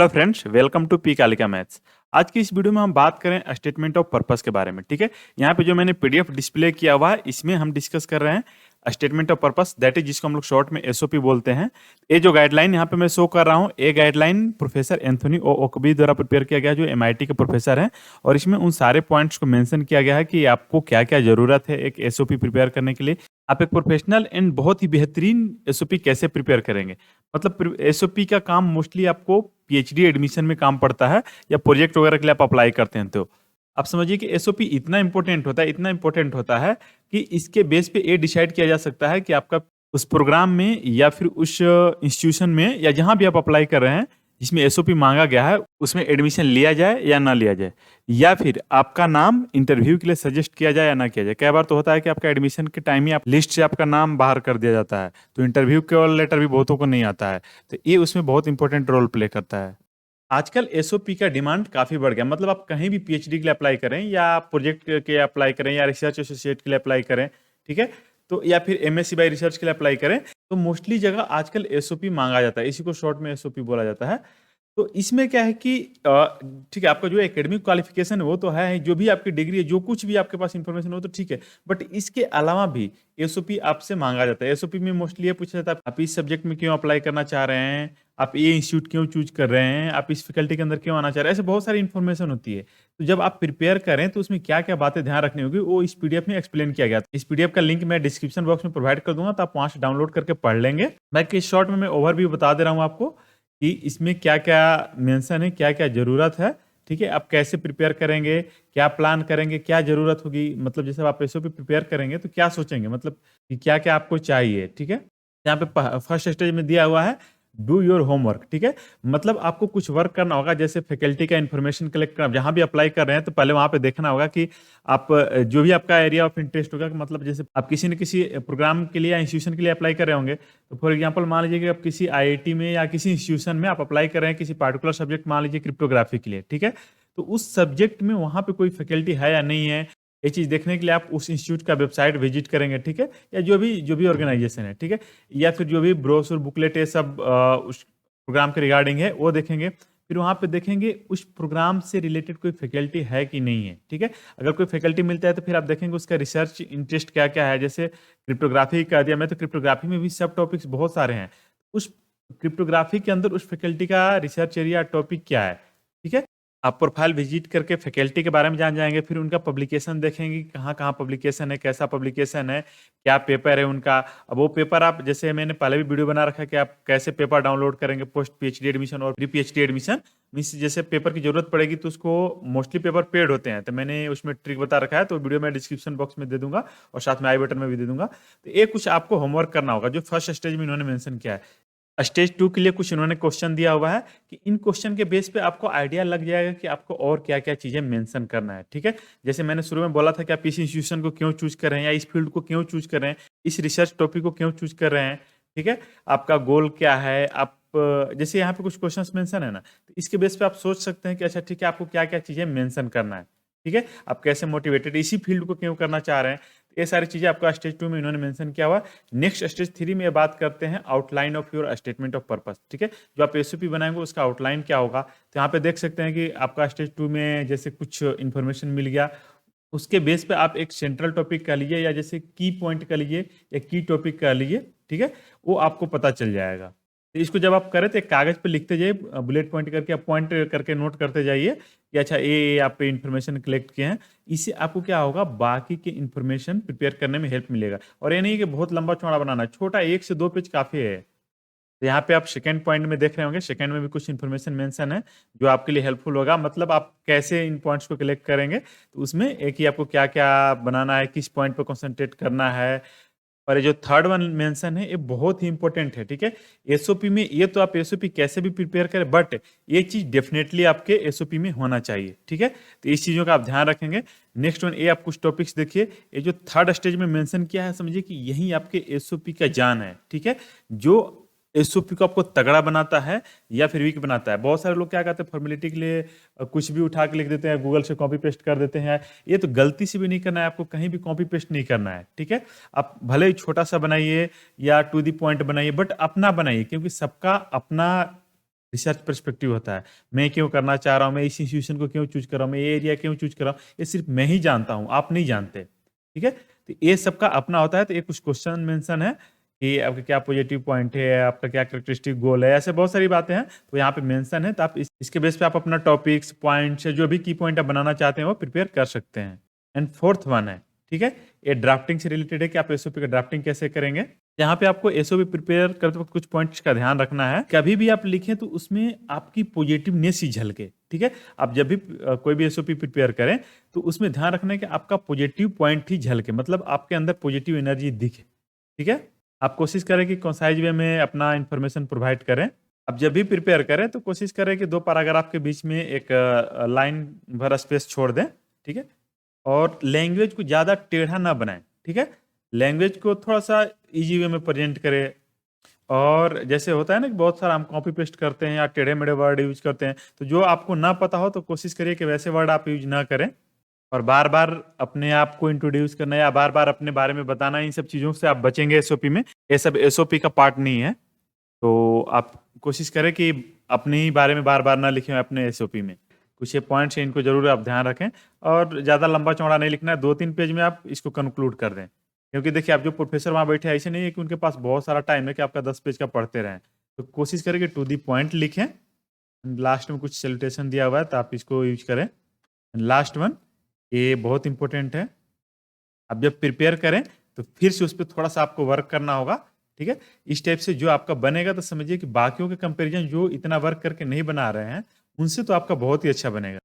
Hello friends, welcome to P Kalika maths. आज की इस वीडियो में हम बात करें स्टेटमेंट ऑफ पर्पस के बारे में। ठीक है, यहाँ पे जो मैंने पीडीएफ डिस्प्ले किया हुआ है, इसमें हम डिस्कस कर रहे हैं statement of purpose, that is जिसको हम लोग शॉर्ट में एसओपी बोलते हैं। ये जो गाइडलाइन यहाँ पे मैं शो कर रहा हूँ, ये गाइडलाइन प्रोफेसर एंथोनी ओ ओकबी द्वारा प्रिपेयर किया गया, जो एमआईटी के प्रोफेसर हैं। और इसमें उन सारे पॉइंट्स को मेंशन किया गया है कि आपको क्या क्या जरूरत है एक एसओपी प्रिपेयर करने के लिए। आप एक प्रोफेशनल एंड बहुत ही बेहतरीन एसओपी कैसे प्रिपेयर करेंगे। मतलब एसओपी का काम मोस्टली आपको पीएचडी एडमिशन में काम पड़ता है, या प्रोजेक्ट वगैरह के लिए आप अप्लाई करते हैं। तो आप समझिए कि एसओपी इतना इंपॉर्टेंट होता है, इतना इंपॉर्टेंट होता है कि इसके बेस पे ये डिसाइड किया जा सकता है कि आपका उस प्रोग्राम में या फिर उस इंस्टीट्यूशन में या जहां भी आप अप्लाई कर रहे हैं जिसमें एसओपी मांगा गया है, उसमें एडमिशन लिया जाए या ना लिया जाए, या फिर आपका नाम इंटरव्यू के लिए सजेस्ट किया जाए या ना किया जाए। कई बार तो होता है कि आपका एडमिशन के टाइम ही आप लिस्ट से आपका नाम बाहर कर दिया जाता है, तो इंटरव्यू के लेटर भी बहुतों को नहीं आता है। तो ये उसमें बहुत इंपॉर्टेंट रोल प्ले करता है। आजकल एसओपी का डिमांड काफ़ी बढ़ गया। मतलब आप कहीं भी पीएचडी के लिए अप्लाई करें, या प्रोजेक्ट के अप्लाई करें, या रिसर्च एसोसिएट के लिए अप्लाई करें, ठीक है, तो या फिर एमएससी बाय रिसर्च के लिए अप्लाई करें, तो मोस्टली जगह आजकल एसओपी मांगा जाता है। इसी को शॉर्ट में एसओपी बोला जाता है। तो इसमें क्या है कि ठीक है, आपका जो एकेडमिक क्वालिफिकेशन है वो तो है, जो भी आपकी डिग्री है, जो कुछ भी आपके पास इंफॉर्मेशन हो तो ठीक है, बट इसके अलावा भी एसओपी आपसे मांगा जाता है। एसओपी में मोस्टली ये पूछा जाता है आप इस सब्जेक्ट में क्यों अप्लाई करना चाह रहे हैं, आप ये इंस्टीट्यूट क्यों चूज कर रहे हैं, आप इस फैकल्टी के अंदर क्यों आना चाह रहे हैं। ऐसे बहुत सारी इन्फॉर्मेशन होती है। तो जब आप प्रिपेयर करें तो उसमें क्या क्या बातें ध्यान रखनी होगी, वो इस पीडीएफ में एक्सप्लेन किया गया था। इस पीडीएफ का लिंक मैं डिस्क्रिप्शन बॉक्स में प्रोवाइड कर दूंगा, तो आप वहां से डाउनलोड करके पढ़ लेंगे। बाकी शॉर्ट में मैं ओवरव्यू बता दे रहा हूँ आपको कि इसमें क्या क्या मेंशन है, क्या क्या ज़रूरत है। ठीक है, आप कैसे प्रिपेयर करेंगे, क्या प्लान करेंगे, क्या ज़रूरत होगी। मतलब जैसे आप एसओपी प्रिपेयर करेंगे तो क्या सोचेंगे, मतलब कि क्या क्या आपको चाहिए। ठीक है, यहाँ पे फर्स्ट स्टेज में दिया हुआ है डू योर होमवर्क। ठीक है, मतलब आपको कुछ वर्क करना होगा, जैसे फैकल्टी का इन्फॉर्मेशन कलेक्ट करना। जहां भी अप्लाई कर रहे हैं तो पहले वहां पे देखना होगा कि आप जो भी आपका एरिया ऑफ इंटरेस्ट होगा, मतलब जैसे आप किसी न किसी प्रोग्राम के लिए या इंस्टीट्यूशन के लिए अप्लाई कर रहे होंगे, तो फॉर एग्जांपल मान लीजिए कि आप किसी आईआईटी में या किसी इंस्टीट्यूशन में आप अप्लाई कर रहे हैं किसी पार्टिकुलर सब्जेक्ट, मान लीजिए क्रिप्टोग्राफी के लिए। ठीक है, तो उस सब्जेक्ट में वहां पे कोई फैकल्टी है या नहीं है, ये चीज़ देखने के लिए आप उस इंस्टीट्यूट का वेबसाइट विजिट करेंगे। ठीक है, या जो भी ऑर्गेनाइजेशन है, ठीक है, या फिर जो भी ब्रोशर बुकलेट ये सब उस प्रोग्राम के रिगार्डिंग है वो देखेंगे। फिर वहाँ पे देखेंगे उस प्रोग्राम से रिलेटेड कोई फैकल्टी है कि नहीं है। ठीक है, अगर कोई फैकल्टी मिलता है तो फिर आप देखेंगे उसका रिसर्च इंटरेस्ट क्या क्या है। जैसे क्रिप्टोग्राफी का दिया मैं, तो क्रिप्टोग्राफी में भी सब टॉपिक्स बहुत सारे हैं। उस क्रिप्टोग्राफी के अंदर उस फैकल्टी का रिसर्च एरिया टॉपिक क्या है। ठीक है, आप प्रोफाइल विजिट करके फैकल्टी के बारे में जान जाएंगे। फिर उनका पब्लिकेशन देखेंगे कि कहाँ कहाँ पब्लिकेशन है, कैसा पब्लिकेशन है, क्या पेपर है उनका। अब वो पेपर आप, जैसे मैंने पहले भी वीडियो बना रखा है कि आप कैसे पेपर डाउनलोड करेंगे पोस्ट पीएचडी एडमिशन और प्री पीएचडी एडमिशन। मीन्स जैसे पेपर की जरूरत पड़ेगी तो उसको मोस्टली पेपर पेड होते हैं, तो मैंने उसमें ट्रिक बता रखा है, तो वीडियो मैं डिस्क्रिप्शन बॉक्स में दे दूंगा और साथ में आई बटन में भी दे दूंगा। तो ये कुछ आपको होमवर्क करना होगा जो फर्स्ट स्टेज में इन्होंने मेंशन किया है। स्टेज 2 के लिए कुछ इन्होंने क्वेश्चन दिया हुआ है कि इन क्वेश्चन के बेस पे आपको आइडिया लग जाएगा कि आपको और क्या क्या चीजें मेंशन करना है। ठीक है, जैसे मैंने शुरू में बोला था कि आप इस इंस्टीट्यूशन को क्यों चूज कर रहे हैं, या इस फील्ड को क्यों चूज कर रहे हैं, इस रिसर्च टॉपिक को क्यों चूज कर रहे हैं। ठीक है, आपका गोल क्या है। आप जैसे यहाँ पे कुछ क्वेश्चंस मेंशन है ना, तो इसके बेस पे आप सोच सकते हैं कि अच्छा ठीक है, आपको क्या क्या चीजें मेंशन करना है। ठीक है, आप कैसे मोटिवेटेड, इसी फील्ड को क्यों करना चाह रहे हैं। ये सारी चीजें आपका स्टेज 2 में इन्होंने मेंशन किया हुआ। नेक्स्ट स्टेज 3 में ये बात करते हैं outline of your statement of purpose. ठीक है, जो आप एसओपी बनाएंगे उसका आउटलाइन क्या होगा। तो यहाँ पे देख सकते हैं कि आपका स्टेज 2 में जैसे कुछ इन्फॉर्मेशन मिल गया, उसके बेस पे आप एक सेंट्रल टॉपिक का लीजिए, या जैसे की पॉइंट का लीजिए, या की टॉपिक का लीजिए। ठीक है, वो आपको पता चल जाएगा। तो इसको जब आप करें तो एक कागज पे लिखते जाइए, बुलेट पॉइंट करके आप पॉइंट करके नोट करते जाइए कि अच्छा ये आप पे इन्फॉर्मेशन कलेक्ट किए हैं। इससे आपको क्या होगा, बाकी के इन्फॉर्मेशन प्रिपेयर करने में हेल्प मिलेगा। और ये नहीं कि बहुत लंबा चौड़ा बनाना है, छोटा 1 से 2 पेज काफी है। तो यहाँ पे आप सेकंड पॉइंट में देख रहे होंगे, सेकंड में भी कुछ इन्फॉर्मेशन मेंशन है जो आपके लिए हेल्पफुल होगा। मतलब आप कैसे इन पॉइंट्स को कलेक्ट करेंगे, तो उसमें एक ही आपको क्या क्या बनाना है, किस पॉइंट पर कॉन्सेंट्रेट करना है। और ये जो थर्ड वन मेंशन है ये बहुत ही इंपॉर्टेंट है। ठीक है, एसओपी में ये तो आप एसओपी कैसे भी प्रिपेयर करें, बट ये चीज डेफिनेटली आपके एसओपी में होना चाहिए। ठीक है, तो इस चीजों का आप ध्यान रखेंगे। नेक्स्ट वन, ये आप कुछ टॉपिक्स देखिए, ये जो थर्ड स्टेज में मेंशन किया है, समझिए कि यही आपके एसओपी का जान है। ठीक है, जो एसओपी को आपको तगड़ा बनाता है या फिर वीक बनाता है। बहुत सारे लोग क्या करते हैं, फॉर्मेलिटी के लिए कुछ भी उठा के लिख देते हैं, गूगल से कॉपी पेस्ट कर देते हैं। ये तो गलती से भी नहीं करना है, आपको कहीं भी कॉपी पेस्ट नहीं करना है। ठीक है, आप भले ही छोटा सा बनाइए या टू दी पॉइंट बनाइए, बट अपना बनाइए, क्योंकि सबका अपना रिसर्च पर्सपेक्टिव होता है। मैं क्यों करना चाह रहा हूँ, मैं इस इंस्टीट्यूशन को क्यों चूज़ कर रहा हूँ, मैं ये एरिया क्यों चूज़ कर रहा हूँ, ये सिर्फ़ मैं ही जानता हूँ, आप नहीं जानते, ठीक है? तो ये सबका अपना होता है, तो ये कुछ क्वेश्चन मेंशन है कि आपका क्या पॉजिटिव पॉइंट है, आपका क्या कैरेक्टरिस्टिक गोल है, ऐसे बहुत सारी बातें हैं, तो यहाँ पे मेंशन है, तो आप इसके बेस पे आप अपना टॉपिक्स, पॉइंट्स या जो भी की पॉइंट आप बनाना चाहते हैं, वो प्रिपेयर कर सकते हैं। एंड फोर्थ वन है, ठीक है? ये ड्राफ्टिंग से रिलेटेड है कि आप एसओपी का ड्राफ्टिंग कैसे करेंगे। यहाँ पे आपको एसओपी प्रिपेयर करते वक्त कुछ पॉइंट्स का ध्यान रखना है। कभी भी आप लिखें तो उसमें आपकी पॉजिटिवनेस ही झलके, ठीक है? आप जब भी कोई भी एसओपी प्रिपेयर करें तो उसमें ध्यान रखना है कि आपका पॉजिटिव पॉइंट ही झलके, मतलब आपके अंदर पॉजिटिव एनर्जी दिखे, ठीक है? आप कोशिश करें कि कंसाइज वे में अपना इन्फॉर्मेशन प्रोवाइड करें। आप जब भी प्रिपेयर करें तो कोशिश करें कि 2 पैराग्राफ के बीच में एक लाइन भर स्पेस छोड़ दें, ठीक है? और लैंग्वेज को ज़्यादा टेढ़ा ना बनाएं, ठीक है? लैंग्वेज को थोड़ा-सा ईज़ी वे में प्रेज़ेंट करें। और जैसे होता है ना कि बहुत सारा हम कॉपी पेस्ट करते हैं या टेढ़े-मेढ़े वर्ड यूज़ करते हैं, तो जो आपको ना पता हो तो कोशिश करिए कि वैसे वर्ड आप यूज़ ना करें। और बार-बार अपने आप को इंट्रोड्यूस करना या बार-बार अपने बारे में बताना, इन सब चीज़ों से आप बचेंगे एसओपी में। ये सब एसओपी का पार्ट नहीं है। तो आप कोशिश करें कि अपने ही बारे में बार-बार ना लिखें अपने एसओपी में। कुछ ये पॉइंट्स हैं, इनको ज़रूर आप ध्यान रखें और ज़्यादा लंबा-चौड़ा नहीं लिखना है, 2-3 पेज में आप इसको कंक्लूड कर दें। क्योंकि देखिए, आप जो प्रोफ़ेसर वहाँ बैठे हैं, ऐसे नहीं है कि उनके पास बहुत सारा टाइम है कि आपका 10 पेज का पढ़ते रहें। तो कोशिश करें कि टू द पॉइंट लिखें। लास्ट में कुछ सैल्यूटेशन दिया हुआ है, तो आप इसको यूज़ करें। लास्ट वन, ये बहुत इम्पोर्टेंट है। आप जब प्रिपेयर करें, तो फिर से उस पे थोड़ा-सा आपको वर्क करना होगा, ठीक है? इस टाइप से जो आपका बनेगा तो समझिए कि बाकियों के कंपैरिज़न जो इतना वर्क करके नहीं बना रहे हैं, उनसे तो आपका बहुत ही अच्छा बनेगा।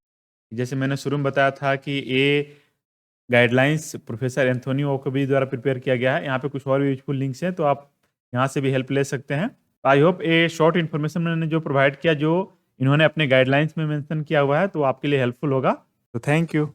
जैसे मैंने शुरू में बताया था कि ये गाइडलाइंस प्रोफेसर एंथोनी ओकबी द्वारा प्रिपेयर किया गया है। यहाँ पे कुछ और भी यूज़फुल लिंक्स हैं, तो आप यहाँ से भी हेल्प ले सकते हैं। आई होप ये शॉर्ट इन्फॉर्मेशन मैंने जो प्रोवाइड किया, जो इन्होंने अपने गाइडलाइंस में मेंशन किया हुआ है, तो आपके लिए हेल्पफुल होगा। तो थैंक यू।